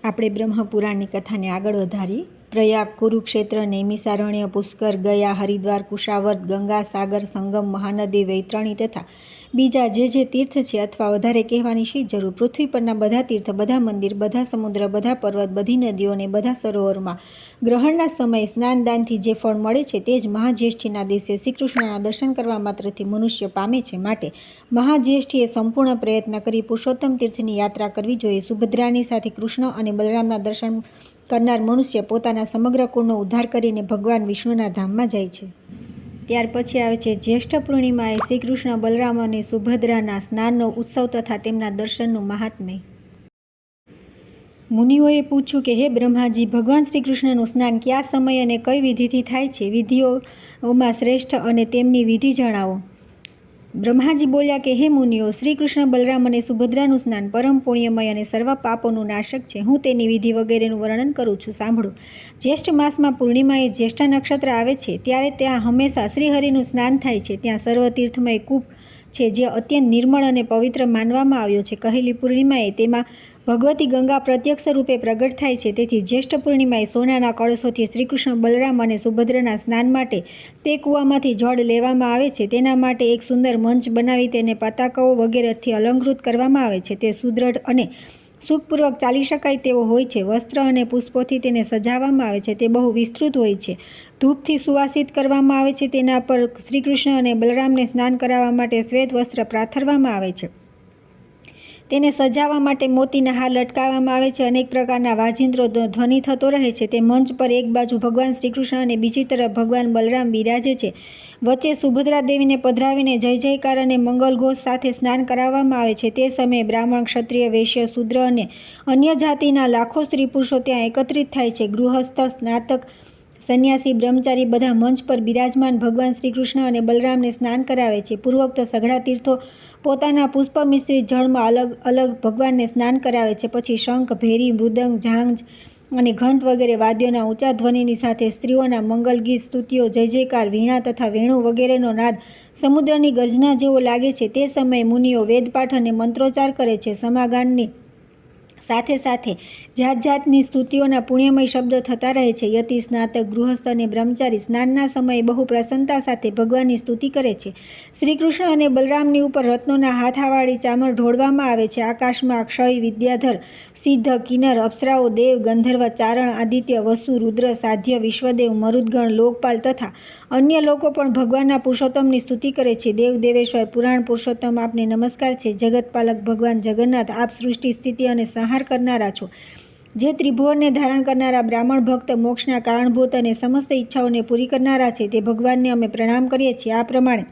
આપણે બ્રહ્મપુરાણની કથાને આગળ વધારી. પ્રયાગ, કુરુક્ષેત્ર, નૈમિષારણ્ય, પુષ્કર, ગયા, હરિદ્વાર, કુશાવર્ત, ગંગા, સાગર, સંગમ, મહાનદી, વૈતરણી તથા બીજા જે તીર્થ છે, અથવા વધારે કહેવાની શી જરૂર, પૃથ્વી પરના બધા તીર્થ, બધા મંદિર, બધા સમુદ્ર, બધા પર્વત, બધી નદીઓ અને બધા સરોવરમાં ગ્રહણના સમયે સ્નાનદાનથી જે ફળ મળે છે તે જ મહાજ્યેષ્ઠીના દિવસે શ્રીકૃષ્ણના દર્શન કરવા માત્રથી મનુષ્ય પામે છે. માટે મહાજ્યેષ્ઠીએ સંપૂર્ણ પ્રયત્ન કરી પુરુષોત્તમ તીર્થની યાત્રા કરવી જોઈએ. સુભદ્રાની સાથે કૃષ્ણ અને બલરામના દર્શન કરનાર મનુષ્ય પોતાના સમગ્ર કુળનો ઉદ્ધાર કરીને ભગવાન વિષ્ણુના ધામમાં જાય છે. ત્યાર પછી આવે છે જ્યેષ્ઠ પૂર્ણિમાએ શ્રી કૃષ્ણ, બલરામ અને સુભદ્રાના સ્નાનનો ઉત્સવ તથા તેમના દર્શનનું મહાત્મ્ય. મુનિઓએ પૂછ્યું કે હે બ્રહ્માજી, ભગવાન શ્રી કૃષ્ણનું સ્નાન કયા સમય અને કઈ વિધિથી થાય છે? વિધિઓમાં શ્રેષ્ઠ અને તેમની વિધિ જણાવો. બ્રહ્માજી બોલ્યા કે હે મુનિઓ, શ્રી કૃષ્ણ, બલરામ અને સુભદ્રાનું સ્નાન પરમ પુણ્યમય અને સર્વ પાપોનું નાશક છે. હું તેની વિધિ વગેરેનું વર્ણન કરું છું, સાંભળો. જ્યેષ્ઠ માસમાં પૂર્ણિમાએ જ્યેષ્ઠ નક્ષત્ર આવે છે ત્યારે ત્યાં હંમેશા શ્રીહરિનું સ્નાન થાય છે. ત્યાં સર્વ તીર્થમય કૂપ છે જે અત્યંત નિર્મળ અને પવિત્ર માનવામાં આવ્યો છે. કહેલી પૂર્ણિમાએ તેમાં ભગવતી ગંગા પ્રત્યક્ષ રૂપે પ્રગટ થાય છે. તેથી જ્યેષ્ઠ પૂર્ણિમાએ સોનાના કળશોથી શ્રીકૃષ્ણ, બલરામ અને સુભદ્રાના સ્નાન માટે તે કૂવામાંથી જળ લેવામાં આવે છે. તેના માટે એક સુંદર મંચ બનાવી તેને પતાકાઓ વગેરેથી અલંકૃત કરવામાં આવે છે. તે સુદૃઢ અને સુખપૂર્વક ચાલી શકાય તેવો હોય છે. વસ્ત્ર અને પુષ્પોથી તેને સજાવવામાં આવે છે. તે બહુ વિસ્તૃત હોય છે. ધૂપથી સુવાસિત કરવામાં આવે છે. તેના પર શ્રીકૃષ્ણ અને બલરામને સ્નાન કરાવવા માટે શ્વેત વસ્ત્ર પાથરવામાં આવે છે. તેને સજાવવા માટે મોતીના હાર લટકાવવામાં આવે છે. અનેક પ્રકારના વાજિંત્રો ધ્વનિ થતો રહે છે. તે મંચ પર એક બાજુ ભગવાન શ્રીકૃષ્ણ અને બીજી તરફ ભગવાન બલરામ બિરાજે છે. વચ્ચે સુભદ્રા દેવીને પધરાવીને જય જયકાર અને મંગલ ઘોષ સાથે સ્નાન કરાવવામાં આવે છે. તે સમયે બ્રાહ્મણ, ક્ષત્રિય, વૈશ્ય, શૂદ્ર અને અન્ય જાતિના લાખો સ્ત્રી પુરુષો ત્યાં એકત્રિત થાય છે. ગૃહસ્થ, સ્નાતક, સંન્યાસી, બ્રહ્મચારી બધા મંચ પર બિરાજમાન ભગવાન શ્રીકૃષ્ણ અને બલરામને સ્નાન કરાવે છે. પૂર્વોક્ત સઘળા તીર્થો પોતાના પુષ્પ મિશ્રિત જળમાં અલગ અલગ ભગવાનને સ્નાન કરાવે છે. પછી શંખ, ભેરી, મૃદંગ, ઝાંઝ અને ઘંટ વગેરે વાદ્યોના ઊંચા ધ્વનિની સાથે સ્ત્રીઓના મંગલ ગીત, સ્તુતિઓ, જય જયકાર, વીણા તથા વેણુ વગેરેનો નાદ સમુદ્રની ગર્જના જેવો લાગે છે. તે સમયે મુનિઓ વેદપાઠ અને મંત્રોચ્ચાર કરે છે. સમાગાનની સાથે સાથે જાત જાતની સ્તુતિઓના પુણ્યમય શબ્દ થતા રહે છે. યતિ, સ્નાતક, ગૃહસ્થ અને બ્રહ્મચારી સ્નાનના સમયે બહુ પ્રસન્નતા સાથે ભગવાનની સ્તુતિ કરે છે. શ્રી કૃષ્ણ અને બલરામની ઉપર રત્નોના હાથાવાળી ચામર ઢોળવામાં આવે છે. આકાશમાં અક્ષય, વિદ્યાધર, સિદ્ધ, કિન્નર, અપ્સરાઓ, દેવ, ગંધર્વ, ચારણ, આદિત્ય, વસુ, રુદ્ર, સાધ્ય, વિશ્વદેવ, મરુદગણ, લોકપાલ તથા અન્ય લોકો પણ ભગવાનના પુરુષોત્તમની સ્તુતિ કરે છે. દેવ દેવેશ્વર, પુરાણ પુરુષોત્તમ, આપને નમસ્કાર છે. જગતપાલક ભગવાન જગન્નાથ, આપ સૃષ્ટિ, સ્થિતિ અને સંહાર કરનારા છો. જે ત્રિભુવનને ધારણ કરનારા બ્રાહ્મણ ભક્ત, મોક્ષના કારણભૂત અને સમસ્ત ઈચ્છાઓને પૂરી કરનારા છે, તે ભગવાનને અમે પ્રણામ કરીએ છીએ. આ પ્રમાણે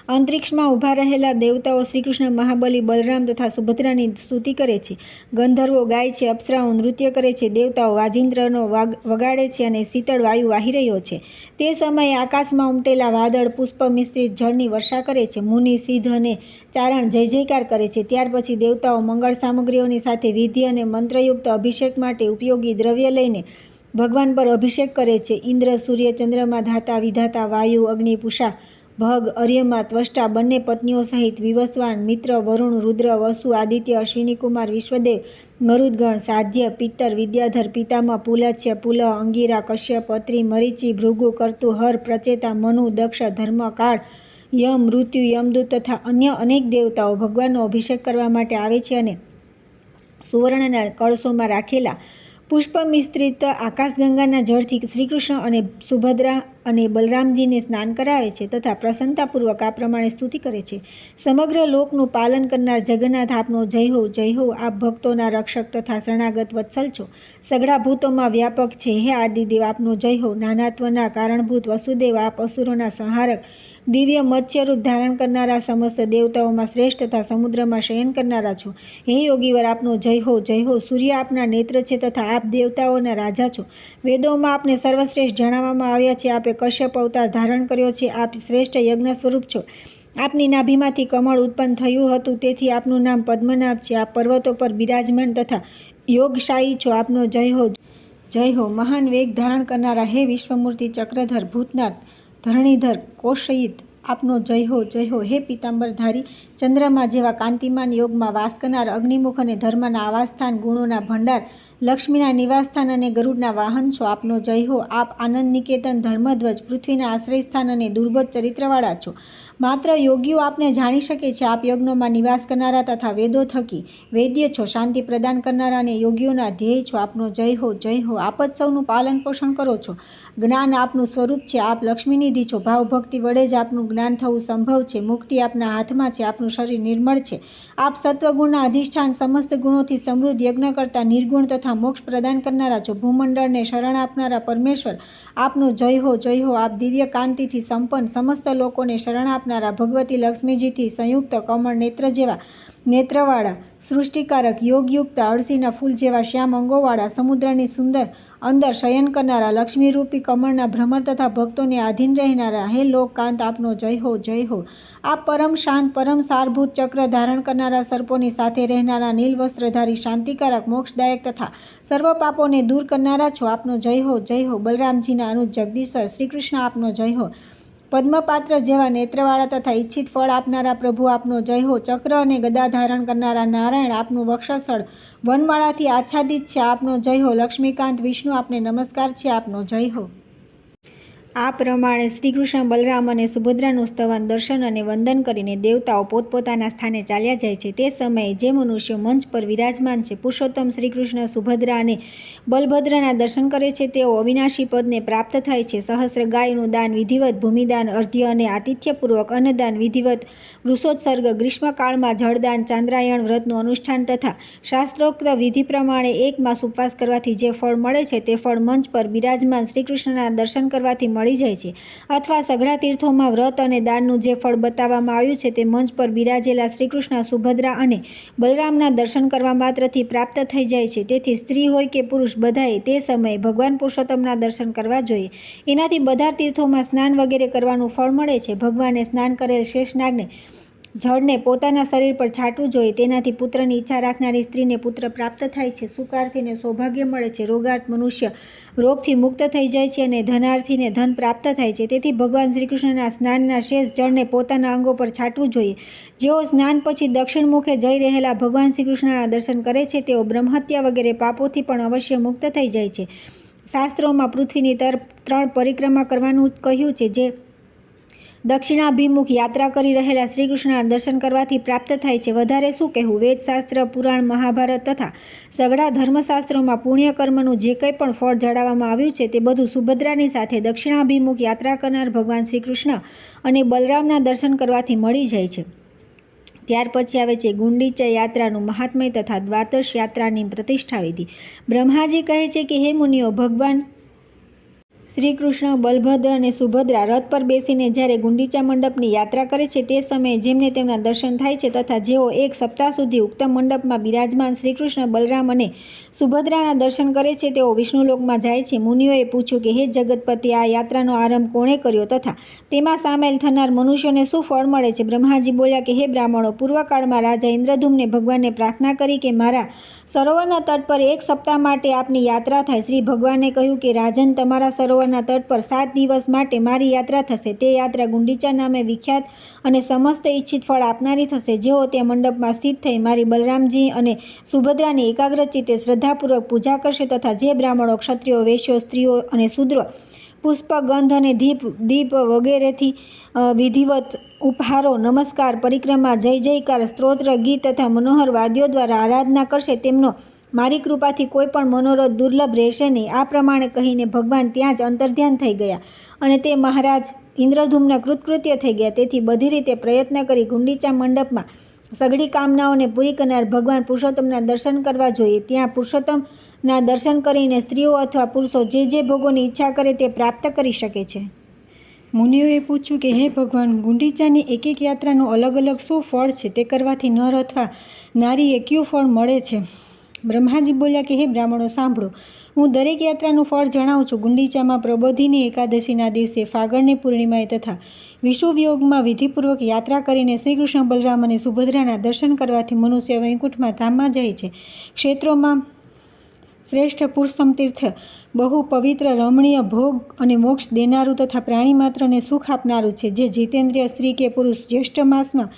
અંતરિક્ષમાં ઊભા રહેલા દેવતાઓ શ્રીકૃષ્ણ, મહાબલી, બલરામ તથા સુભદ્રાની સ્તુતિ કરે છે. ગંધર્વો ગાય છે, અપ્સરાઓ નૃત્ય કરે છે, દેવતાઓ વાજિંત્રનો વગાડે છે અને શીતળ વાયુ વાહી રહ્યો છે. તે સમયે આકાશમાં ઉમટેલા વાદળ પુષ્પ મિશ્રિત જળની વર્ષા કરે છે. મુનિ, સિદ્ધ અને ચારણ જય જયકાર કરે છે. ત્યાર પછી દેવતાઓ મંગળ સામગ્રીઓની સાથે વિધિ અને મંત્રયુક્ત અભિષેક માટે ઉપયોગી દ્રવ્ય લઈને ભગવાન પર અભિષેક કરે છે. ઇન્દ્ર, સૂર્ય, ચંદ્રમા, ધાતા, વિધાતા, વાયુ, અગ્નિ, પૂષા, ભગ, અર્યમા, ત્વષ્ટા, બંને પત્નીઓ સહિત વિવસ્વાન, મિત્ર, વરુણ, રુદ્ર, વસુ, આદિત્ય, અશ્વિનીકુમાર, વિશ્વદેવ, મરુદગણ, સાધ્ય, પિત્તર, વિદ્યાધર, પિતામહ, પુલત્સ્ય, પુલહ, અંગિરા, કશ્યપ, અત્રિ, મરીચી, ભૃગુ, કર્તુ, હર, પ્રચેતા, મનુ, દક્ષ, ધર્મ, કાળ, યમ, મૃત્યુ, યમદૂત તથા અન્ય અનેક દેવતાઓ ભગવાનનો અભિષેક કરવા માટે આવે છે અને સુવર્ણના કળશોમાં રાખેલા પુષ્પ મિશ્રિત આકાશગંગાના જળથી શ્રીકૃષ્ણ અને સુભદ્રા અને બલરામજીને સ્નાન કરાવે છે તથા પ્રસન્નતાપૂર્વક આ પ્રમાણે સ્તુતિ કરે છે. સમગ્ર લોકનું પાલન કરનાર જગન્નાથ, આપનો જય હો, જય હો. આપ ભક્તોના રક્ષક તથા શરણાગત વત્સલ છો. સઘળા ભૂતોમાં વ્યાપક છે. હે આદિદેવ, આપનો જય હો. નાનાત્વના કારણભૂત વસુદેવ, આપ અસુરોના સંહારક, દિવ્ય મત્સ્યરૂપ ધારણ કરનારા, સમસ્ત દેવતાઓમાં શ્રેષ્ઠ તથા સમુદ્રમાં શયન કરનારા છો. હે યોગીવર, આપનો જય હો, જય હો. સૂર્ય આપના નેત્ર છે તથા આપ દેવતાઓના રાજા છો. વેદોમાં આપને સર્વશ્રેષ્ઠ જણાવવામાં આવ્યા છે. આપે કશ્યપ અવતાર ધારણ કર્યો છે. આપ શ્રેષ્ઠ યજ્ઞ સ્વરૂપ છો. આપની નાભીમાંથી કમળ ઉત્પન્ન થયું હતું, તેથી આપનું નામ પદ્મનાભ છે. આપ પર્વતો પર બિરાજમાન તથા યોગશાયી છો. આપનો જય હો, જય હો. મહાન વેગ ધારણ કરનારા, હે વિશ્વમૂર્તિ, ચક્રધર, ભૂતનાથ, ધરણીધર, કોશયિત, આપનો જય હો જય હો. હે પીતાંબરધારી ચંદ્રમા જેવા કાંતિમાન યોગમાં વાસ કરનાર અગ્નિમુખ અને ધર્મના આવાસસ્થાન, ગુણોના ભંડાર, લક્ષ્મીના નિવાસસ્થાન અને ગરુડના વાહન છો, આપનો જય હો. આપ આનંદ નિકેતન, ધર્મધ્વજ, પૃથ્વીના આશ્રયસ્થાન અને દુર્બોધ ચરિત્રવાળા છો. માત્ર યોગીઓ આપને જાણી શકે છે. આપ યજ્ઞોમાં નિવાસ કરનારા તથા વેદો થકી વેદ્ય છો, શાંતિ પ્રદાન કરનારા અને યોગીઓના ધ્યેય છો, આપનો જય હો જય હો. આપ જ સૌનું પાલન પોષણ કરો છો. જ્ઞાન આપનું સ્વરૂપ છે. આપ લક્ષ્મીનિધિ છો. ભાવભક્તિ વડે જ આપનું જ્ઞાન થવું સંભવ છે. મુક્તિ આપના હાથમાં છે. આપનું શરીર નિર્મળ છે. આપ સત્વગુણના અધિષ્ઠાન, સમસ્ત ગુણોથી સમૃદ્ધ, યજ્ઞ કરતા, નિર્ગુણ તથા મોક્ષ પ્રદાન કરનારા છો. ભૂમંડળને શરણ આપનારા પરમેશ્વર, આપનો જય હો જય હો. આપ દિવ્ય કાંતિથી સંપન્ન, સમસ્ત લોકોને શરણ આપનારા, ભગવતી લક્ષ્મીજીથી સંયુક્ત, કમળ નેત્ર જેવા નેત્રવાળા, સૃષ્ટિકારક, યોગયુક્ત, અળસીના ફૂલ જેવા શ્યામ અંગોવાળા, સમુદ્રની સુંદર અંદર શયન કરનારા, લક્ષ્મીરૂપી કમળના ભ્રમર તથા ભક્તોને આધીન રહેનારા, હે લોકકાંત, આપનો જય હો જય હો. આપ પરમ શાંત, પરમ સારભૂત, ચક્ર ધારણ કરનારા, સર્પોની સાથે રહેનારા, નીલ વસ્ત્રધારી, શાંતિકારક, મોક્ષદાયક તથા સર્વ પાપોને દૂર કરનારા છો, આપનો જય હો જય હો. બલરામજીના અનુજ જગદીશ્વર શ્રી કૃષ્ણ, આપનો જય હો. પદ્મપાત્ર જેવા નેત્રવાળા તથા ઈચ્છિત ફળ આપનારા પ્રભુ, આપનો જય હો. ચક્ર અને ગદા ધારણ કરનારા નારાયણ, આપનું વક્ષસ્થળ વનમાળાથી આચ્છાદિત છે, આપનો જય હો. લક્ષ્મીકાંત વિષ્ણુ, આપને નમસ્કાર છે, આપનો જય હો. આ પ્રમાણે શ્રી કૃષ્ણ, બલરામ અને સુભદ્રાનું સ્તવન, દર્શન અને વંદન કરીને દેવતાઓ પોતપોતાના સ્થાને ચાલ્યા જાય છે. તે સમયે જે મનુષ્યો મંચ પર વિરાજમાન છે, પુરુષોત્તમ શ્રી કૃષ્ણ, સુભદ્રા અને બલભદ્રના દર્શન કરે છે, તેઓ અવિનાશી પદને પ્રાપ્ત થાય છે. સહસ્ર ગાયનું દાન વિધિવત, ભૂમિદાન, અર્ધ્ય અને આતિથ્યપૂર્વક અન્નદાન વિધિવત, વૃષોત્સર્ગ, ગ્રીષ્મકાળમાં જળદાન, ચાંદ્રાયણ વ્રતનું અનુષ્ઠાન તથા શાસ્ત્રોક્ત વિધિ પ્રમાણે 1 માસ ઉપવાસ કરવાથી જે ફળ મળે છે, તે ફળ મંચ પર બિરાજમાન શ્રીકૃષ્ણના દર્શન કરવાથી મળી જાય છે. અથવા સઘળા તીર્થોમાં વ્રત અને દાનનું જે ફળ બતાવવામાં આવ્યું છે, તે મંચ પર બિરાજેલા શ્રીકૃષ્ણ, સુભદ્રા અને બલરામના દર્શન કરવા માત્રથી પ્રાપ્ત થઈ જાય છે. તેથી સ્ત્રી હોય કે પુરુષ, બધાએ તે સમયે ભગવાન પુરુષોત્તમના દર્શન કરવા જોઈએ. એનાથી બધા તીર્થોમાં સ્નાન વગેરે કરવાનું ફળ મળે છે. ભગવાને સ્નાન કરેલ શેષનાગને જળને પોતાના શરીર પર છાંટવું જોઈએ. તેનાથી પુત્રની ઈચ્છા રાખનારી સ્ત્રીને પુત્ર પ્રાપ્ત થાય છે, સુખાર્થીને સૌભાગ્ય મળે છે, રોગાર્થ મનુષ્ય રોગથી મુક્ત થઈ જાય છે અને ધનાર્થીને ધન પ્રાપ્ત થાય છે. તેથી ભગવાન શ્રીકૃષ્ણના સ્નાનના શેષ જળને પોતાના અંગો પર છાંટવું જોઈએ. જેઓ સ્નાન પછી દક્ષિણ મુખે જઈ રહેલા ભગવાન શ્રીકૃષ્ણના દર્શન કરે છે, તેઓ બ્રહ્મહત્યા વગેરે પાપોથી પણ અવશ્ય મુક્ત થઈ જાય છે. શાસ્ત્રોમાં પૃથ્વીની 3 પરિક્રમા કરવાનું કહ્યું છે, જે દક્ષિણાભિમુખ યાત્રા કરી રહેલા શ્રીકૃષ્ણના દર્શન કરવાથી પ્રાપ્ત થાય છે. વધારે શું કહેવું? વેદશાસ્ત્ર, પુરાણ, મહાભારત તથા સઘળા ધર્મશાસ્ત્રોમાં પુણ્યકર્મનું જે કંઈ પણ ફળ જણાવવામાં આવ્યું છે, તે બધું સુભદ્રાની સાથે દક્ષિણાભિમુખ યાત્રા કરનાર ભગવાન શ્રીકૃષ્ણ અને બલરામના દર્શન કરવાથી મળી જાય છે. ત્યાર પછી આવે છે ગુંડીચા યાત્રાનું મહાત્મ્ય તથા દ્વાદશ યાત્રાની પ્રતિષ્ઠા વિધિ. બ્રહ્માજી કહે છે કે હે મુનિઓ, ભગવાન શ્રી કૃષ્ણ, બલભદ્ર અને સુભદ્રા રથ પર બેસીને જ્યારે ગુંડીચા મંડપની યાત્રા કરે છે, તે સમયે જેમને તેમના દર્શન થાય છે તથા જેઓ 1 સપ્તાહ સુધી ઉક્ત મંડપમાં બિરાજમાન શ્રીકૃષ્ણ, બલરામ અને સુભદ્રાના દર્શન કરે છે, તેઓ વિષ્ણુલોકમાં જાય છે. મુનિઓએ પૂછ્યું કે હે જગતપતિ, આ યાત્રાનો આરંભ કોણે કર્યો તથા તેમાં સામેલ થનાર મનુષ્યોને શું ફળ મળે છે? બ્રહ્માજી બોલ્યા કે હે બ્રાહ્મણો, પૂર્વકાળમાં રાજા ઇન્દ્રદ્યુમ્ને ભગવાનને પ્રાર્થના કરી કે મારા સરોવરના તટ પર 1 સપ્તાહ માટે આપની યાત્રા થાય. શ્રી ભગવાને કહ્યું કે રાજન, તમારા સરોવરના તટ પર 7 દિવસ માટે મારી યાત્રા થશે. તે યાત્રા ગુંડીચા નામે વિખ્યાત અને સમસ્ત ઈચ્છિત ફળ આપનારી થશે. જેઓ ત્યાં મંડપમાં સ્થિત થઈ મારી બલરામજી અને સુભદ્રાની એકાગ્રચિત્તે શ્રદ્ધાપૂર્વક પૂજા કરશે તથા જે બ્રાહ્મણો, ક્ષત્રિયો, વૈશ્યો, સ્ત્રીઓ અને શૂદ્રો પુષ્પ, ગંધ અને દીપ વગેરેથી વિધિવત ઉપહારો, નમસ્કાર, પરિક્રમા, જય જયકાર, સ્તોત્ર, ગીત તથા મનોહર વાદ્યો દ્વારા આરાધના કરશે, તેમનો મારી કૃપાથી કોઈ પણ મનોરથ દુર્લભ રહેશે નહીં. આ પ્રમાણે કહીને ભગવાન ત્યાં જ અંતર્ધ્યાન થઈ ગયા અને તે મહારાજ ઇન્દ્રદ્યુમ્ન કૃતકૃત્ય થઈ ગયા. તેથી બધી રીતે પ્રયત્ન કરી ગુંડીચા મંડપમાં સઘળી કામનાઓને પૂરી કરનાર ભગવાન પુરુષોત્તમના દર્શન કરવા જોઈએ. ત્યાં પુરુષોત્તમના દર્શન કરીને સ્ત્રીઓ અથવા પુરુષો જે ભોગોની ઈચ્છા કરે તે પ્રાપ્ત કરી શકે છે. મુનિઓએ પૂછ્યું કે હે ભગવાન, ગુંડીચાની એક યાત્રાનું અલગ અલગ શું ફળ છે? તે કરવાથી નર અથવા નારીએ કયું ફળ મળે છે? બ્રહ્માજી બોલ્યા કે હે બ્રાહ્મણો, સાંભળો, હું દરેક યાત્રાનું ફળ જણાવું છું. ગુંડીચામાં પ્રબોધિની એકાદશીના દિવસે, ફાગણની પૂર્ણિમાએ તથા વિષુવયોગમાં વિધિપૂર્વક યાત્રા કરીને શ્રીકૃષ્ણ, બલરામ અને સુભદ્રાના દર્શન કરવાથી મનુષ્ય વૈકુંઠમાં ધામમાં જાય છે. ક્ષેત્રોમાં શ્રેષ્ઠ પુરુષોત્તમ તીર્થ બહુ પવિત્ર, રમણીય, ભોગ અને મોક્ષ દેનારું તથા પ્રાણી માત્રને સુખ આપનારું છે. જે જીતેન્દ્રિય સ્ત્રી કે પુરુષ જ્યેષ્ઠ માસમાં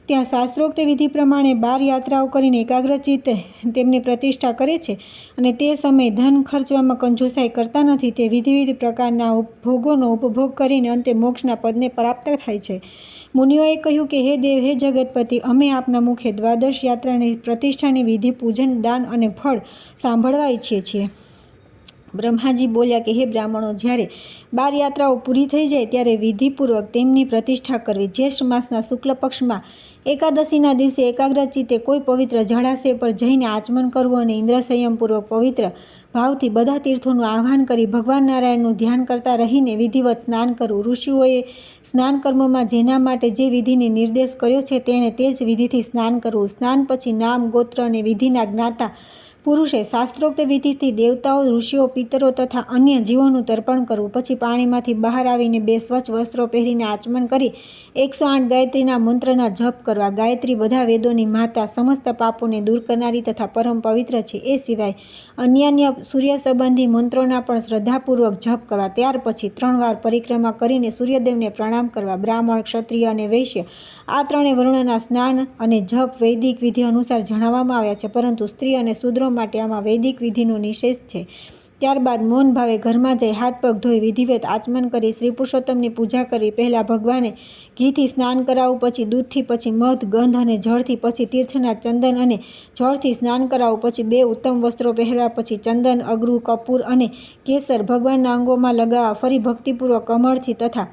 ત્યાં શાસ્ત્રોક્ત વિધિ પ્રમાણે 12 યાત્રાઓ કરીને એકાગ્રચિત્તે તેમની પ્રતિષ્ઠા કરે છે અને તે સમયે ધન ખર્ચવામાં કંજૂસાઈ કરતા નથી, તે વિવિધ પ્રકારના ભોગોનો ઉપભોગ કરીને અંતે મોક્ષના પદને પ્રાપ્ત થાય છે. મુનિઓએ કહ્યું કે હે દેવ, હે જગતપતિ, અમે આપના મુખે દ્વાદશ યાત્રાની પ્રતિષ્ઠાની વિધિ, પૂજન, દાન અને ફળ સાંભળવા ઈચ્છીએ છીએ. બ્રહ્માજી બોલ્યા કે હે બ્રાહ્મણો, જ્યારે 12 યાત્રાઓ પૂરી થઈ જાય ત્યારે વિધિપૂર્વક તેમની પ્રતિષ્ઠા કરવી. જ્યેષ્ઠ માસના શુક્લ પક્ષમાં એકાદશીના દિવસે એકાગ્રચિત્તે કોઈ પવિત્ર જળાશય પર જઈને આચમન કરવું અને ઇન્દ્ર સંયમપૂર્વક પવિત્ર ભાવથી બધા તીર્થોનું આહ્વાન કરી ભગવાન નારાયણનું ધ્યાન કરતા રહીને વિધિવત સ્નાન કરવું. ઋષિઓએ સ્નાન કર્મમાં જેના માટે જે વિધિને નિર્દેશ કર્યો છે તેણે તે જ વિધિથી સ્નાન કરવું. સ્નાન પછી નામ, ગોત્ર અને વિધિના જ્ઞાતા પુરુષે શાસ્ત્રોક્ત વિધિથી દેવતાઓ, ઋષિઓ, પિતરો તથા અન્ય જીવોનું તર્પણ કરવું. પછી પાણીમાંથી બહાર આવીને 2 સ્વચ્છ વસ્ત્રો પહેરીને આચમન કરી 108 ગાયત્રીના મંત્રના જપ કરવા. ગાયત્રી બધા વેદોની માતા, સમસ્ત પાપોને દૂર કરનારી તથા પરમ પવિત્ર છે. એ સિવાય અન્ય સૂર્ય સંબંધી મંત્રોના પણ શ્રદ્ધાપૂર્વક જપ કરવા. ત્યાર પછી 3 વાર પરિક્રમા કરીને સૂર્યદેવને પ્રણામ કરવા. બ્રાહ્મણ, ક્ષત્રિય અને વૈશ્ય આ 3 વર્ણના સ્નાન અને જપ વૈદિક વિધિ અનુસાર જણાવવામાં આવ્યા છે, પરંતુ સ્ત્રી અને શૂદ્રો માટે આમાં વૈદિક વિધિનો નિષેધ છે. ત્યારબાદ મૌન ભાવે ઘરમાં જઈ હાથ પગ ધોઈ વિધિવત આચમન કરી શ્રી પુરુષોત્તમની પૂજા કરવી. પહેલાં ભગવાને ઘીથી સ્નાન કરાવવું, પછી દૂધથી, પછી મધ, ગંધ અને જળથી, પછી તીર્થના ચંદન અને જળથી સ્નાન કરાવવું, પછી 2 ઉત્તમ વસ્ત્રો પહેરવા, પછી ચંદન, અગરુ, કપૂર અને કેસર ભગવાનના અંગોમાં લગાવવા, ફરી ભક્તિપૂર્વક કમળથી તથા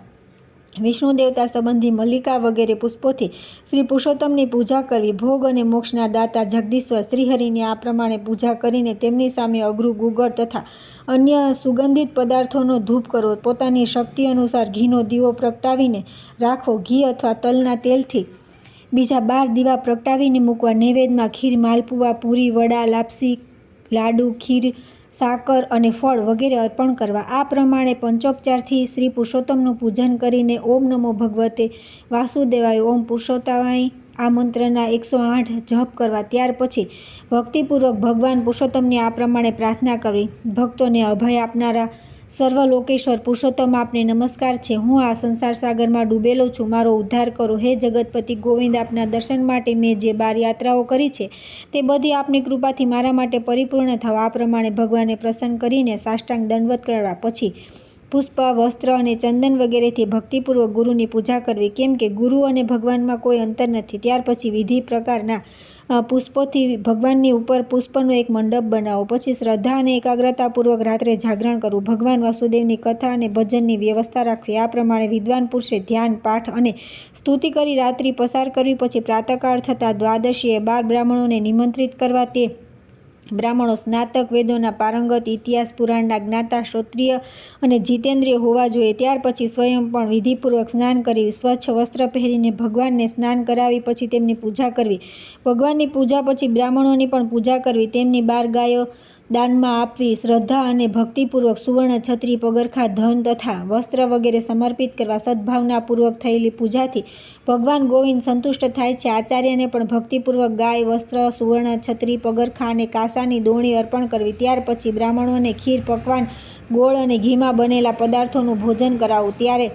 વિષ્ણુ દેવતા સંબંધી મલ્લિકા વગેરે પુષ્પોથી શ્રી પુરુષોત્તમની પૂજા કરવી. ભોગ અને મોક્ષના દાતા જગદીશ્વર શ્રીહરિની આ પ્રમાણે પૂજા કરીને તેમની સામે અગરુ, ગુગળ તથા અન્ય સુગંધિત પદાર્થોનો ધૂપ કરવો. પોતાની શક્તિ અનુસાર ઘીનો દીવો પ્રગટાવીને રાખવો. ઘી અથવા તલના તેલથી બીજા 12 દીવા પ્રગટાવીને મૂકવા. નૈવેદ્યમાં ખીર, માલપુઆ, પૂરી, વડા, લાપસી, લાડુ, ખીર, સાકર અને ફળ વગેરે અર્પણ કરવા. આ પ્રમાણે પંચોપચારથી શ્રી પુરુષોત્તમનું પૂજન કરીને ઓમ નમો ભગવતે વાસુદેવાય, ઓમ પુરુષોત્તમાય આ મંત્રના 108 જપ કરવા. ત્યાર પછી ભક્તિપૂર્વક ભગવાન પુરુષોત્તમની આ પ્રમાણે પ્રાર્થના કરવી. ભક્તોને અભય આપનારા સર્વલોકેશ્વર પુરુષોત્તમ, આપને નમસ્કાર છે. હું આ સંસાર સાગરમાં ડૂબેલો છું, મારો ઉદ્ધાર કરો. હે જગતપતિ ગોવિંદ, આપના દર્શન માટે મેં જે 12 યાત્રાઓ કરી છે તે બધી આપની કૃપાથી મારા માટે પરિપૂર્ણ થાવ. આ પ્રમાણે ભગવાનને પ્રસન્ન કરીને સાષ્ટાંગ દંડવત કરવા. પછી પુષ્પ, વસ્ત્ર અને ચંદન વગેરેથી ભક્તિપૂર્વક ગુરુની પૂજા કરવી, કેમ કે ગુરુ અને ભગવાનમાં કોઈ અંતર નથી. ત્યાર પછી વિધિ પ્રકારના પુષ્પોથી ભગવાનની ઉપર પુષ્પનો એક મંડપ બનાવો. પછી શ્રદ્ધા અને એકાગ્રતાપૂર્વક રાત્રે જાગરણ કરવું. ભગવાન વાસુદેવની કથા અને ભજનની વ્યવસ્થા રાખવી. આ પ્રમાણે વિદ્વાન પુરુષે ધ્યાન, પાઠ અને સ્તુતિ કરી રાત્રિ પસાર કરવી. પછી પ્રાતઃકાળ થતાં દ્વાદશીએ 12 બ્રાહ્મણોને નિમંત્રિત કરવા. તે બ્રાહ્મણો સ્નાતક, વેદોના પારંગત, ઇતિહાસ પુરાણના જ્ઞાતા, શ્રોત્રિય અને જીતેન્દ્રિય હોવા જોઈએ. ત્યાર પછી સ્વયં પણ વિધિપૂર્વક સ્નાન કરી સ્વચ્છ વસ્ત્ર પહેરીને ભગવાનને સ્નાન કરાવી પછી તેમની પૂજા કરવી. ભગવાનની પૂજા પછી બ્રાહ્મણોની પણ પૂજા કરવી. તેમની 12 ગાયો દાનમાં આપવી. શ્રદ્ધા અને ભક્તિપૂર્વક સુવર્ણ છત્રી, પગરખા, ધન તથા વસ્ત્ર વગેરે સમર્પિત કરવા. સદ્ભાવનાપૂર્વક થયેલી પૂજાથી ભગવાન ગોવિંદ સંતુષ્ટ થાય છે. આચાર્યને પણ ભક્તિપૂર્વક ગાય, વસ્ત્ર, સુવર્ણ છત્રી, પગરખા અને કાંસાની દોણી અર્પણ કરવી. ત્યાર પછી બ્રાહ્મણોને ખીર, પકવાન, ગોળ અને ઘીમાં બનેલા પદાર્થોનું ભોજન કરાવવું. ત્યારે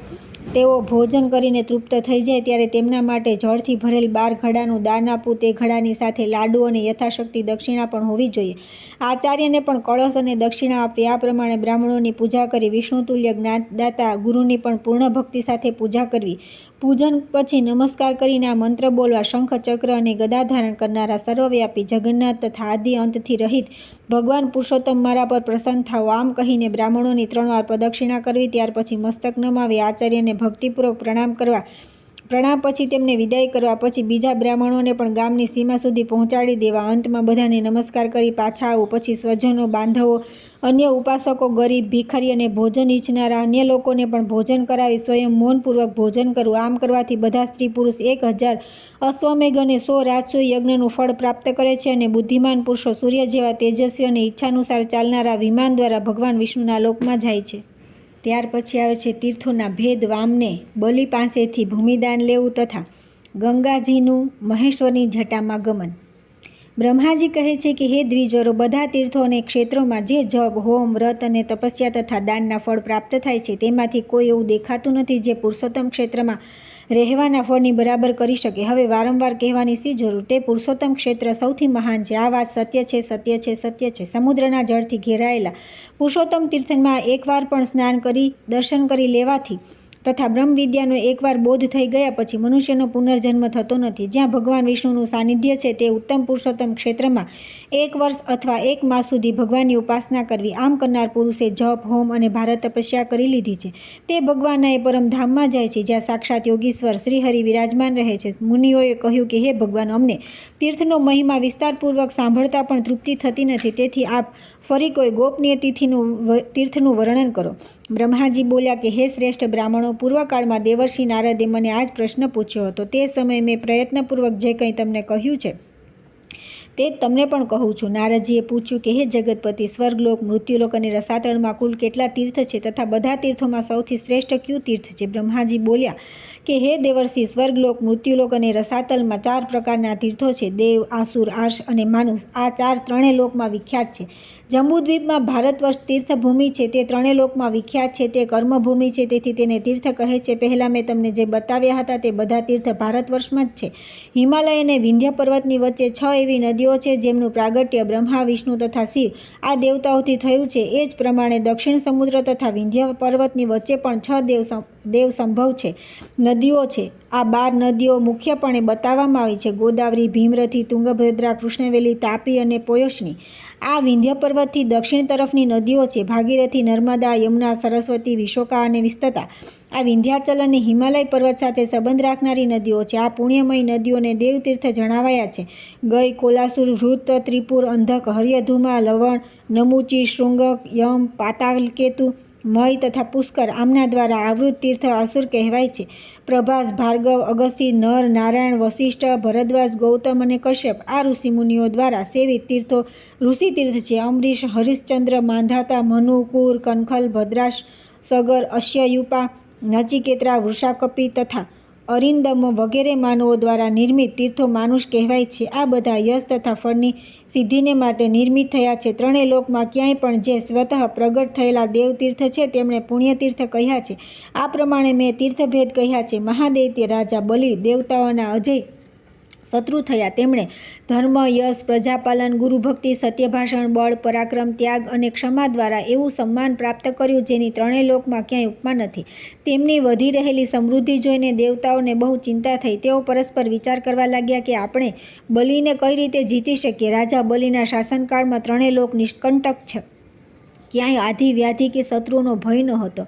તેઓ ભોજન કરીને તૃપ્ત થઈ જાય ત્યારે તેમના માટે જળથી ભરેલ 12 ઘડાનું દાન આપવું. તે ઘડાની સાથે લાડુ અને યથાશક્તિ દક્ષિણા પણ હોવી જોઈએ. આચાર્યને પણ કળશ અને દક્ષિણા આપવી. આ પ્રમાણે બ્રાહ્મણોની પૂજા કરી વિષ્ણુતુલ્ય જ્ઞાનદાતા ગુરુની પણ પૂર્ણ ભક્તિ સાથે પૂજા કરવી. પૂજન પછી નમસ્કાર કરીને આ મંત્ર બોલવા. શંખ, ચક્ર અને ગદા ધારણ કરનારા સર્વવ્યાપી જગન્નાથ તથા આદિ અંતથી રહિત ભગવાન પુરુષોત્તમ, મારા પર પ્રસન્ન થાઓ. આમ કહીને બ્રાહ્મણોની 3 વાર પ્રદક્ષિણા કરવી. ત્યાર પછી મસ્તક નમાવી આચાર્યને ભક્તિપૂર્વક પ્રણામ કરવા. પ્રણામ પછી તેમને વિદાય કરવા. પછી બીજા બ્રાહ્મણોને પણ ગામની સીમા સુધી પહોંચાડી દેવા. અંતમાં બધાને નમસ્કાર કરી પાછા આવવું. પછી સ્વજનો, બાંધવો, અન્ય ઉપાસકો, ગરીબ, ભિખારી અને ભોજન ઈચ્છનારા અન્ય લોકોને પણ ભોજન કરાવી સ્વયં મૌનપૂર્વક ભોજન કરવું. આમ કરવાથી બધા સ્ત્રી પુરુષ 1000 અશ્વમેઘ અને 100 રાજસૂય યજ્ઞનું ફળ પ્રાપ્ત કરે છે અને બુદ્ધિમાન પુરુષો સૂર્ય જેવા તેજસ્વી અને ઈચ્છાનુસાર ચાલનારા વિમાન દ્વારા ભગવાન વિષ્ણુના લોકમાં જાય છે. ત્યાર પછી આવે છે તીર્થોના ભેદ. વામને બલિ પાસેથી ભૂમિદાન લેવું તથા ગંગાજીનું મહેશ્વરની જટામાં ગમન. બ્રહ્માજી કહે છે કે હે દ્વિજવરો, બધા તીર્થો અને ક્ષેત્રોમાં જે જપ, હોમ, વ્રત અને તપસ્યા તથા દાનના ફળ પ્રાપ્ત થાય છે તેમાંથી કોઈ એવું દેખાતું નથી જે પુરુષોત્તમ ક્ષેત્રમાં રહેવાના ફળની બરાબર કરી શકે. હવે વારંવાર કહેવાની શી જરૂર? તે પુરુષોત્તમ ક્ષેત્ર સૌથી મહાન છે. આ વાત સત્ય છે, સત્ય છે, સત્ય છે. સમુદ્રના જળથી ઘેરાયેલા પુરુષોત્તમ તીર્થમાં એકવાર પણ સ્નાન કરી દર્શન કરી લેવાથી તથા બ્રહ્મ વિદ્યાનો એકવાર બોધ થઈ ગયા પછી મનુષ્યનો પુનર્જન્મ થતો નથી. જ્યાં ભગવાન વિષ્ણુનું સાનિધ્ય છે તે ઉત્તમ પુરુષોત્તમ ક્ષેત્રમાં 1 વર્ષ અથવા 1 માસ સુધી ભગવાનની ઉપાસના કરવી. આમ કરનાર પુરુષે જપ, હોમ અને ભારત તપસ્યા કરી લીધી છે. તે ભગવાનના એ પરમ ધામમાં જાય છે જ્યાં સાક્ષાત યોગીશ્વર શ્રીહરિ વિરાજમાન રહે છે. મુનિઓએ કહ્યું કે હે ભગવાન, અમને તીર્થનો મહિમા વિસ્તારપૂર્વક સાંભળતા પણ તૃપ્તિ થતી નથી. તેથી આપ ફરી કોઈ ગોપનીય તીર્થનું વર્ણન કરો. બ્રહ્માજી બોલ્યા કે હે શ્રેષ્ઠ બ્રાહ્મણો, પૂર્વકાળમાં દેવર્ષિ નારદે મને આ જ પ્રશ્ન પૂછ્યો હતો. તે સમયે મેં પ્રયત્નપૂર્વક જે કંઈ તમને કહ્યું છે તે જ તમને પણ કહું છું. નારદજીએ પૂછ્યું કે હે જગતપતિ, સ્વર્ગલોક, મૃત્યુલોક અને રસાતળમાં કુલ કેટલા તીર્થ છે તથા બધા તીર્થોમાં સૌથી શ્રેષ્ઠ કયું તીર્થ છે? બ્રહ્માજી બોલ્યા કે હે દેવર્ષિ, સ્વર્ગલોક, મૃત્યુલોક અને રસાતલમાં 4 પ્રકારના તીર્થો છે. દેવ, આસુર, આર્ષ અને માનુષ. આ ત્રણેય લોકમાં વિખ્યાત છે. જંબુદ્વીપમાં ભારતવર્ષ તીર્થભૂમિ છે. તે ત્રણેય લોકમાં વિખ્યાત છે. તે કર્મભૂમિ છે, તેથી તેને તીર્થ કહે છે. પહેલાં મેં તમને જે બતાવ્યા હતા તે બધા તીર્થ ભારતવર્ષમાં જ છે. હિમાલય અને વિંધ્ય પર્વતની વચ્ચે 6 એવી નદીઓ છે જેમનું પ્રાગટ્ય બ્રહ્મા, વિષ્ણુ તથા શિવ આ દેવતાઓથી થયું છે. એ જ પ્રમાણે દક્ષિણ સમુદ્ર તથા વિંધ્ય પર્વતની વચ્ચે પણ 6 દેવ સંભવ છે નદીઓ છે. આ 12 નદીઓ મુખ્યપણે બતાવવામાં આવી છે: ગોદાવરી, ભીમરથી, તુંગભદ્રા, કૃષ્ણવેલી, તાપી અને પોયસની. આ વિંધ્ય પર્વતથી દક્ષિણ તરફની નદીઓ છે: ભાગીરથી, નર્મદા, યમુના, સરસ્વતી, વિશોકા અને વિસ્તતા. આ વિંધ્યાચલ અને હિમાલય પર્વત સાથે સંબંધ રાખનારી નદીઓ છે. આ પુણ્યમય નદીઓને દેવતીર્થ જણાવાયા છે: ગઈ, કોલાસુર, વૃત્ત, ત્રિપુર, અંધક, હર્યધુમા, લવણ, નમુચી, શૃંગક, યમ, પાતાલકેતુ, મય તથા પુષ્કર. આમના દ્વારા આવૃત તીર્થ આસુર કહેવાય છે. પ્રભાસ, ભાર્ગવ, અગસ્ત્ય, નર, નારાયણ, વશિષ્ઠ, ભરદ્વાજ, ગૌતમ અને કશ્યપ આ ઋષિમુનિઓ દ્વારા સેવિત તીર્થો ઋષિતીર્થ છે. અંબરીશ, હરિશ્ચંદ્ર, માંધાતા, મનુ, કુર, કનખલ, ભદ્રાશ, સગર, અશ્યયુપા, નચિકેત્રા, વૃષાકપી તથા અરિંદમ વગેરે માનવો દ્વારા નિર્મિત તીર્થો માનુષ કહેવાય છે. આ બધા યશ તથા ફળની સિદ્ધિને માટે નિર્મિત થયા છે. ત્રણેય લોકમાં ક્યાંય પણ જે સ્વતઃ પ્રગટ થયેલા દેવતીર્થ છે તેમણે પુણ્યતીર્થ કહ્યા છે. આ પ્રમાણે મેં તીર્થભેદ કહ્યા છે. મહાદૈત્ય રાજા બલિ દેવતાઓના અજય શત્રુ થયા. તેમણે ધર્મ, યશ, પ્રજાપાલન, ગુરુભક્તિ, સત્યભાષણ, બળ, પરાક્રમ, ત્યાગ અને ક્ષમા દ્વારા એવું સન્માન પ્રાપ્ત કર્યું જેની ત્રણેય લોકમાં ક્યાંય ઉપમા નથી. તેમની વધી રહેલી સમૃદ્ધિ જોઈને દેવતાઓને બહુ ચિંતા થઈ. તેઓ પરસ્પર વિચાર કરવા લાગ્યા કે આપણે બલિને કઈ રીતે જીતી શકીએ. રાજા બલિના શાસનકાળમાં ત્રણેય લોક નિષ્કંટક છે. ક્યાંય આધિ, વ્યાધિ કે શત્રુઓનો ભય ન હતો.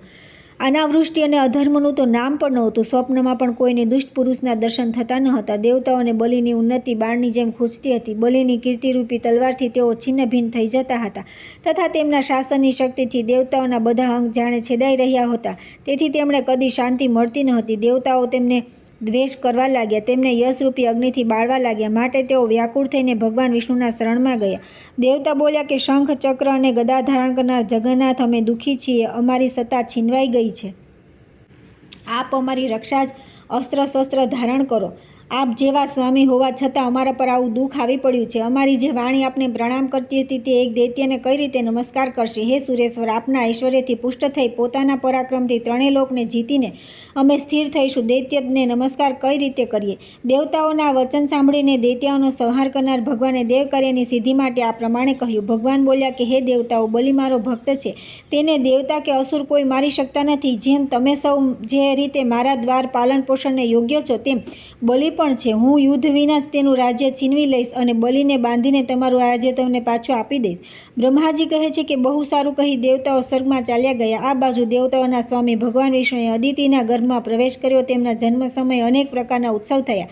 અનાવૃષ્ટિ અને અધર્મનું તો નામ પણ નહોતું. સ્વપ્નમાં પણ કોઈને દુષ્ટ પુરુષના દર્શન થતા ન હતા. દેવતાઓને બલિની ઉન્નતિ બાણની જેમ ખૂંચતી હતી. બલિની કીર્તિરૂપી તલવારથી તેઓ છિન્ન ભિન્ન થઈ જતા હતા તથા તેમના શાસનની શક્તિથી દેવતાઓના બધા અંગ જાણે છેદાઈ રહ્યા હતા. તેથી તેમણે કદી શાંતિ મળતી ન હતી. દેવતાઓ તેમને દ્વેષ કરવા લાગ્યા. તેમને યશરૂપી અગ્નિથી બાળવા લાગ્યા. માટે તેઓ વ્યાકુળ થઈને ભગવાન વિષ્ણુના શરણમાં ગયા. દેવતા બોલ્યા કે શંખ, ચક્ર અને ગદા ધારણ કરનાર જગન્નાથ, અમે દુઃખી છીએ. અમારી સત્તા છીનવાઈ ગઈ છે. આપ અમારી રક્ષા જ અસ્ત્ર શસ્ત્ર ધારણ કરો. આપ જેવા સ્વામી હોવા છતાં અમારા પર આવું દુઃખ આવી પડ્યું છે. અમારી જે વાણી આપને પ્રણામ કરતી હતી તે એક દૈત્યને કઈ રીતે નમસ્કાર કરશે? હે સુરેશ્વર, આપના ઐશ્વર્યથી પુષ્ટ થઈ પોતાના પરાક્રમથી ત્રણેય લોકને જીતીને અમે સ્થિર થઈશું. દૈત્યને નમસ્કાર કઈ રીતે કરીએ? દેવતાઓના વચન સાંભળીને દૈત્યાઓનો સંહાર કરનાર ભગવાને દેવકાર્યની સિદ્ધિ માટે આ પ્રમાણે કહ્યું. ભગવાન બોલ્યા કે હે દેવતાઓ, બલિ મારો ભક્ત છે. તેને દેવતા કે અસુર કોઈ મારી શકતા નથી. જેમ તમે સૌ જે રીતે મારા દ્વાર પાલન પોષણને યોગ્ય છો તેમ બલિ પણ છે. હું યુદ્ધ વિના જ તેનું રાજ્ય છીનવી લઈશ અને બલિને બાંધીને તમારું રાજ્ય તમને પાછું આપી દઈશ. બ્રહ્માજી કહે છે કે બહુ સારું કહી દેવતાઓ સ્વર્ગમાં ચાલ્યા ગયા. આ બાજુ દેવતાઓના સ્વામી ભગવાન વિષ્ણુએ અદિતિના ગર્ભમાં પ્રવેશ કર્યો. તેમના જન્મ સમયે અનેક પ્રકારના ઉત્સવ થયા.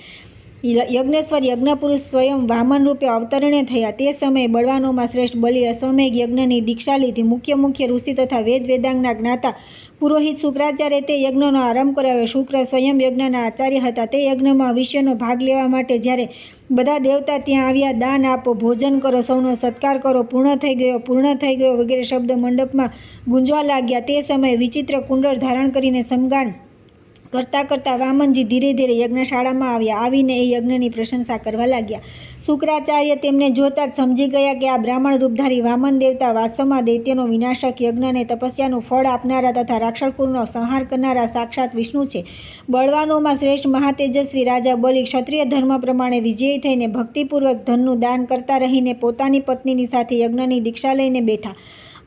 યજ્ઞેશ્વર યજ્ઞપુરુષ સ્વયં વામન રૂપે અવતરણે થયા. તે સમયે બળવાનોમાં શ્રેષ્ઠ બલિ અશ્વમેઘ યજ્ઞની દીક્ષા લીધી. મુખ્ય ઋષિ તથા વેદાંગના જ્ઞાતા પુરોહિત શુક્રાચાર્ય તે યજ્ઞનો આરંભ કરાવ્યો. શુક્ર સ્વયં યજ્ઞના આચાર્ય હતા. તે યજ્ઞમાં વિષ્યનો ભાગ લેવા માટે જ્યારે બધા દેવતા ત્યાં આવ્યા, દાન આપો, ભોજન કરો, સૌનો સત્કાર કરો, પૂર્ણ થઈ ગયો વગેરે શબ્દ મંડપમાં ગુંજવા લાગ્યા. તે સમયે વિચિત્ર કુંડળ ધારણ કરીને સમગાન કરતાં કરતાં વામનજી ધીરે ધીરે યજ્ઞશાળામાં આવ્યા. આવીને એ યજ્ઞની પ્રશંસા કરવા લાગ્યા. શુક્રાચાર્ય તેમને જોતાં જ સમજી ગયા કે આ બ્રાહ્મણ રૂપધારી વામન દેવતા વાસ્તવમાં દૈત્યનો વિનાશક, યજ્ઞ અને તપસ્યાનું ફળ આપનારા તથા રાક્ષસકુળનો સંહાર કરનારા સાક્ષાત વિષ્ણુ છે. બળવાનોમાં શ્રેષ્ઠ મહાતેજસ્વી રાજા બલિ ક્ષત્રિય ધર્મ પ્રમાણે વિજયી થઈને ભક્તિપૂર્વક ધનનું દાન કરતા રહીને પોતાની પત્નીની સાથે યજ્ઞની દીક્ષા લઈને બેઠા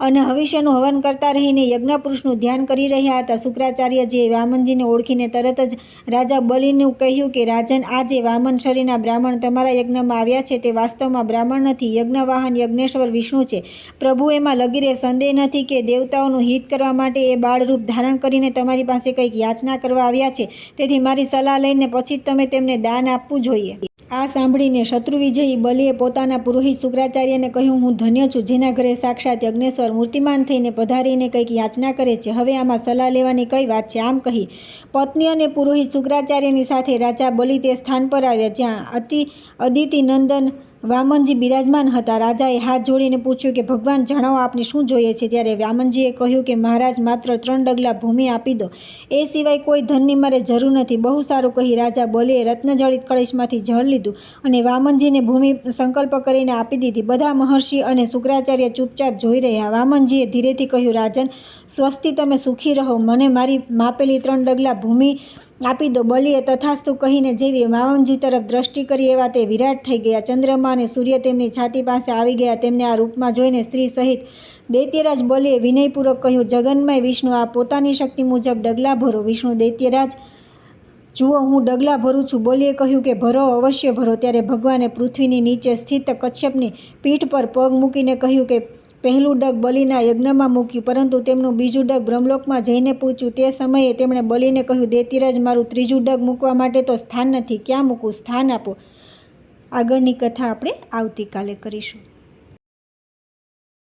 અને હવિષ્યનું હવન કરતા રહીને યજ્ઞપુરુષનું ધ્યાન કરી રહ્યા હતા. શુક્રાચાર્યજીએ વામનજીને ઓળખીને તરત જ રાજા બલિનું કહ્યું કે રાજન, આ જે વામન શરીરના બ્રાહ્મણ તમારા યજ્ઞમાં આવ્યા છે તે વાસ્તવમાં બ્રાહ્મણ નથી, યજ્ઞવાહન યજ્ઞેશ્વર વિષ્ણુ છે. પ્રભુ એમાં લગીરે સંદેહ નથી કે દેવતાઓનું હિત કરવા માટે એ બાળરૂપ ધારણ કરીને તમારી પાસે કંઈક યાચના કરવા આવ્યા છે. તેથી મારી સલાહ લઈને પછી જ તમે તેમને દાન આપવું જોઈએ. આ સાંભળીને શત્રુવિજયી બલિએ પોતાના પુરોહિત શુક્રાચાર્યને કહ્યું, હું ધન્ય છું જેના ઘરે સાક્ષાત યજ્ઞેશ્વર મૂર્તિમાન થઈને પધારીને કંઈક યાચના કરે છે. હવે આમાં સલાહ લેવાની કઈ વાત છે? આમ કહી પત્ની અને પુરોહિત શુક્રાચાર્યની સાથે રાજા બલિ તે સ્થાન પર આવ્યા જ્યાં અદિતિ નંદન વામનજી બિરાજમાન હતા. રાજાએ હાથ જોડીને પૂછ્યું કે ભગવાન, જણાવો આપને શું જોઈએ છે? ત્યારે વામનજીએ કહ્યું કે મહારાજ, માત્ર 3 ડગલા ભૂમિ આપી દો, એ સિવાય કોઈ ધનની મારે જરૂર નથી. બહુ સારું કહી રાજા બલિએ રત્નજડિત કળશમાંથી જળ લીધું અને વામનજીને ભૂમિ સંકલ્પ કરીને આપી દીધી. બધા મહર્ષિ અને શુક્રાચાર્ય ચૂપચાપ જોઈ રહ્યા. વામનજીએ ધીરેથી કહ્યું, રાજન, સ્વસ્તિ, તમે સુખી રહો, મને મારી માપેલી 3 ડગલા ભૂમિ આપી દો. બલિએ તથાસ્તુ કહીને જેવી વામનજી તરફ દ્રષ્ટિ કરી એવા તે વિરાટ થઈ ગયા. ચંદ્રમા અને સૂર્ય તેમની છાતી પાસે આવી ગયા. તેમને આ રૂપમાં જોઈને સ્ત્રી સહિત દૈત્યરાજ બલિએ વિનયપૂર્વક કહ્યું, જગન્મય વિષ્ણુ, આ પોતાની શક્તિ મુજબ ડગલા ભરો. વિષ્ણુ દૈત્યરાજ, જુઓ, હું ડગલા ભરું છું. બલિએ કહ્યું કે ભરો, અવશ્ય ભરો. ત્યારે ભગવાને પૃથ્વીની નીચે સ્થિત કશ્યપની પીઠ પર પગ મૂકીને કહ્યું કે પહેલું ડગ બલિના યજ્ઞમાં મૂક્યું, પરંતુ તેમનું બીજું ડગ બ્રહ્મલોકમાં જઈને પૂછ્યું. તે સમયે તેમણે બલિને કહ્યું, દૈત્યરાજ, મારું ત્રીજું ડગ મૂકવા માટે તો સ્થાન નથી. ક્યાં મૂકું? સ્થાન આપો. આગળની કથા આપણે આવતીકાલે કરીશું.